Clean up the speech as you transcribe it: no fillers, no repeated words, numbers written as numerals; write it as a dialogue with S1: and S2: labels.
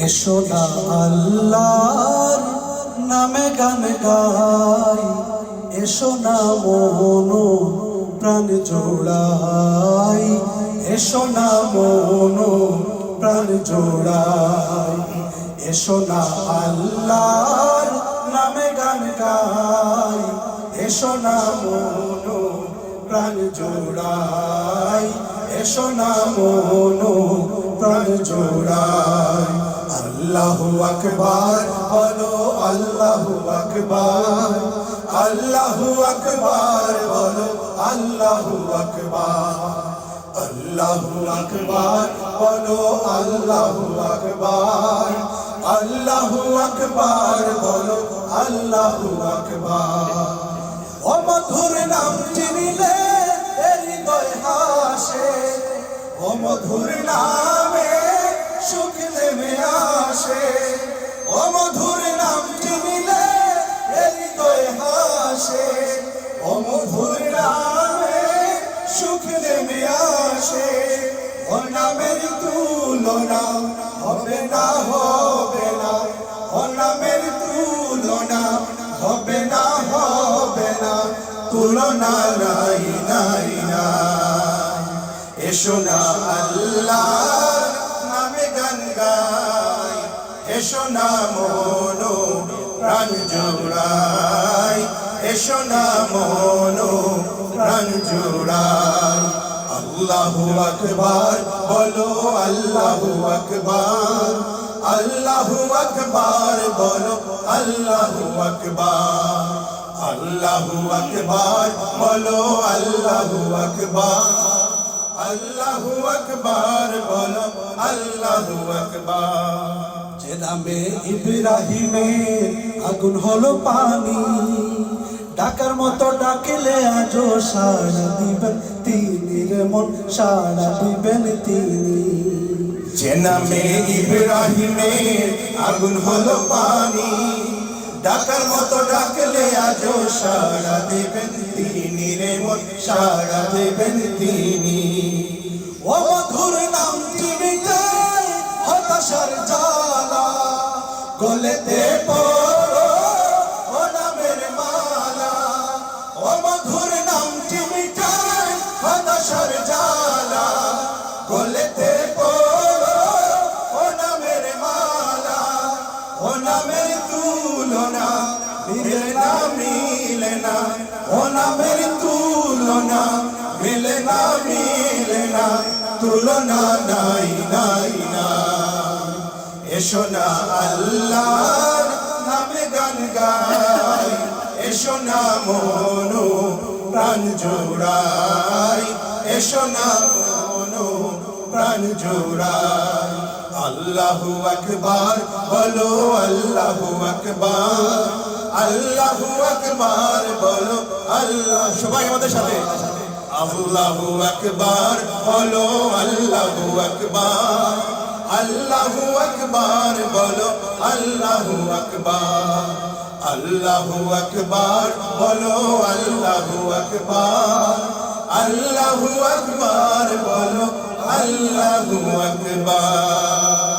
S1: এসো না আল্লাহর নামে গান গাই, এসো না মনো প্রাণ জোড়াই, এসো না মনো প্রাণ জোড়াই। এসো না আল্লাহর নামে গান গাই, এসো না মনো প্রাণ জোড়াই, এসো না মনো প্রাণ জোড়াই। আল্লাহু আকবার বলো, আল্লাহু আকবার, আল্লাহু আকবার বলো, আল্লাহু আকবার, আল্লাহু আকবার বলো, আল্লাহু আকবার, আল্লাহু আকবার বলো, আল্লাহু আকবার। ও মধুর নামটি নিলে হৃদয় হাসে, ও মধুর নামে সুখ নেমে আসে, ও মধুর নামটি নিলে হৃদয় হাসে, ও মধুর নামে সুখ নেমে আসে। ও নামের তুলনা হবে না, হবে না, ও নামের তুলনা হবে না, হবে না, তুলনা নাই নাই নাই। এসো না আল্লাহর নামে গান গাই, এসো না মনো প্রাণ জোড়াই, এসো না মনো প্রাণ জোড়াই। আল্লাহু আকবার বলো, আল্লাহু আকবার, আল্লাহু আকবার বলো, আল্লাহু আকবার, আল্লাহু আকবার বলো, আল্লাহু আকবার, আল্লাহু আকবার বলো, আল্লাহু আকবার। যে নামে ইব্রাহিমের আগুন হলো পানি, ডাকার মতো ডাকলে আজও সাড়া দিবেন তিনি, রে মন সাড়া দিবেন তিনি। যে নামে ইব্রাহিমের আগুন হলো পানি, ডাকার মতো ডাকলে আজও সাড়া দিবেন তিনি, রে মন সাড়া দিবেন তিনি। ও মধুর নামটি মিটায় হতাশার জ্বালা, গলেতে পড়ো ও নামের মালা। ও মধুর নামটি মিটায় হতাশার জ্বালা, গলেতে পড়ো ও নামের মালা। ও নামের তুলনা মিলে না, মিলে না, ও নামের তুলনা মিলে না, মিলে না, তুলনা নাই নাই নাই। এসো না আল্লাহর নামে গান গাই, এসো না মনো প্রাণ জোড়াই, এসো না মনো প্রাণ জোড়াই। আল্লাহু আকবার বলো, আল্লাহু আকবার, আল্লাহু আকবার বলো, আল্লাহ। সবাই আমাদের সাথে আল্লাহু আকবার বলো, আল্লাহু আকবার, আল্লাহু আকবার বলো, আল্লাহু আকবার, আল্লাহু আকবার বলো, আল্লাহু আকবার, আল্লাহু আকবার বলো, আল্লাহু আকবার।